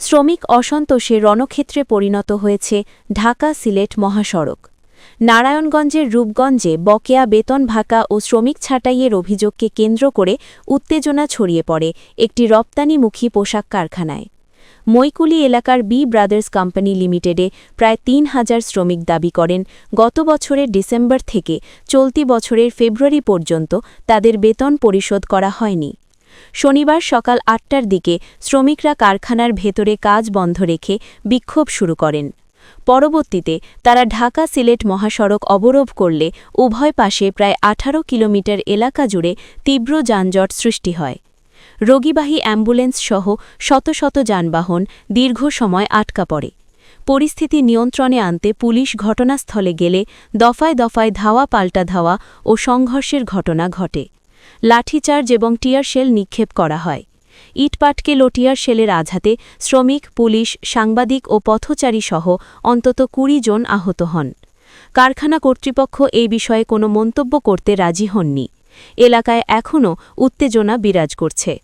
শ্রমিক অসন্তোষে রণক্ষেত্রে পরিণত হয়েছে ঢাকা-সিলেট মহাসড়ক। নারায়ণগঞ্জের রূপগঞ্জে বকেয়া বেতন ভাতা ও শ্রমিক ছাঁটাইয়ের অভিযোগকে কেন্দ্র করে উত্তেজনা ছড়িয়ে পড়ে একটি রপ্তানিমুখী পোশাক কারখানায়। মৈকুলি এলাকার বি ব্রাদার্স কোম্পানি লিমিটেডে প্রায় ৩,০০০ শ্রমিক দাবি করেন গত বছরের ডিসেম্বর থেকে চলতি বছরের ফেব্রুয়ারি পর্যন্ত তাদের বেতন পরিশোধ করা হয়নি। শনিবার সকাল ৮টার দিকে শ্রমিকরা কারখানার ভেতরে কাজ বন্ধ রেখে বিক্ষোভ শুরু করেন। পরবর্তীতে তারা ঢাকা-সিলেট মহাসড়ক অবরোধ করলে উভয় পাশে প্রায় ১৮ কিলোমিটার এলাকা জুড়ে তীব্র যানজট সৃষ্টি হয়। রোগীবাহী অ্যাম্বুলেন্স সহ শত শত যানবাহন দীর্ঘ সময় আটকা পড়ে। পরিস্থিতি নিয়ন্ত্রণে আনতে পুলিশ ঘটনাস্থলে গেলে দফায় দফায় ধাওয়া পাল্টা ধাওয়া ও সংঘর্ষের ঘটনা ঘটে। লাঠিচার্জ এবং টিয়ার শেল নিক্ষেপ করা হয়। ইটপাটকেল ও টিয়ার শেলের আঘাতে শ্রমিক, পুলিশ, সাংবাদিক ও পথচারী সহ অন্তত ২০ জন আহত হন। কারখানা কর্তৃপক্ষ এই বিষয়ে কোনো মন্তব্য করতে রাজি হননি। এলাকায় এখনও উত্তেজনা বিরাজ করছে।